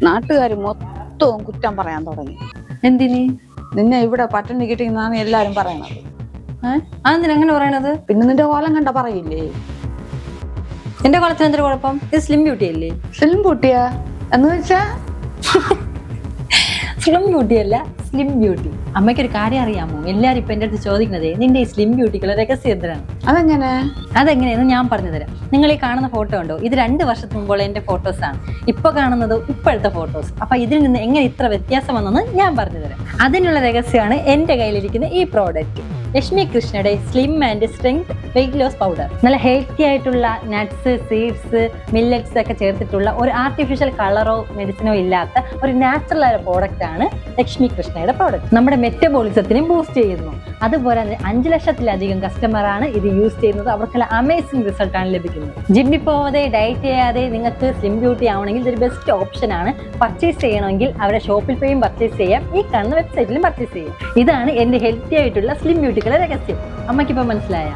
നാട്ടുകാർ മൊത്തവും കുറ്റം പറയാൻ തുടങ്ങി. എന്തിന്? നിന്നെ ഇവിടെ പട്ടിണി കിട്ടിയെന്നാണ് എല്ലാരും പറയണത്. അതെന്തിനാ അങ്ങനെ പറയണത്? പിന്നെ നിന്റെ കോലം കണ്ട പറയില്ലേ? എന്റെ കോലത്തിന് എന്തൊരു കുഴപ്പം? ഇത് സ്ലിം ബ്യൂട്ടി അല്ലേ? സ്ലിം ബ്യൂട്ടിയാ എന്ന് വെച്ചാ? സ്ലിം ബ്യൂട്ടി അല്ല, സ്ലിം ബ്യൂട്ടി. അമ്മയ്ക്കൊരു കാര്യം അറിയാമോ? എല്ലാരും ഇപ്പൊ എന്റെ അടുത്ത് ചോദിക്കുന്നത് നിന്റെ ഈ സ്ലിം ബ്യൂട്ടിക്കുള്ള രഹസ്യം എന്തിനാണ്? അതെങ്ങനെയെന്ന് ഞാൻ പറഞ്ഞു തരാം. നിങ്ങൾ ഈ കാണുന്ന ഫോട്ടോ ഉണ്ടോ? ഇത് 2 വർഷത്തിന് മുമ്പുള്ള എന്റെ ഫോട്ടോസ് ആണ്. ഇപ്പൊ കാണുന്നത് ഇപ്പോഴത്തെ ഫോട്ടോസ്. അപ്പൊ ഇതിൽ നിന്ന് എങ്ങനെ ഇത്ര വ്യത്യാസം വന്നെന്ന് ഞാൻ പറഞ്ഞു തരാം. അതിനുള്ള രഹസ്യമാണ് എന്റെ കയ്യിലിരിക്കുന്ന ഈ പ്രോഡക്റ്റ്, ലക്ഷ്മി കൃഷ്ണയുടെ slim and strength weight loss powder. നല്ല ഹെൽത്തി ആയിട്ടുള്ള നട്ട്സ്, സീഡ്സ്, മില്ലറ്റ്സ് ഒക്കെ ചേർത്തിട്ടുള്ള ഒരു ആർട്ടിഫിഷ്യൽ കളറോ മെഡിസിനോ ഇല്ലാത്ത ഒരു നാച്ചുറൽ ആയ പ്രോഡക്റ്റ് ആണ് ലക്ഷ്മി കൃഷ്ണയുടെ പ്രോഡക്റ്റ്. നമ്മുടെ മെറ്റബോളിസത്തിനെ ബൂസ്റ്റ് ചെയ്യുന്നു. അതുപോലെ 5 ലക്ഷത്തിലധികം കസ്റ്റമറാണ് ഇത് യൂസ് ചെയ്യുന്നത്. അവർക്കെല്ലാം അമേസിംഗ് റിസൾട്ട് ആണ് ലഭിക്കുന്നത്. ജിമ്മിൽ പോവാതെ ഡയറ്റ് ചെയ്യാതെ നിങ്ങൾക്ക് സ്ലിം ബ്യൂട്ടി ആവണമെങ്കിൽ ഇതൊരു ബെസ്റ്റ് ഓപ്ഷൻ ആണ്. പർച്ചേസ് ചെയ്യണമെങ്കിൽ അവരുടെ ഷോപ്പിൽ പോയും പർച്ചേസ് ചെയ്യാം, ഈ കാണുന്ന വെബ്സൈറ്റിലും പർച്ചേസ് ചെയ്യാം. ഇതാണ് എന്റെ ഹെൽത്തി ആയിട്ടുള്ള സ്ലിം ബ്യൂട്ടിക്കുള്ള രഹസ്യം. അമ്മയ്ക്കിപ്പോൾ മനസ്സിലായ?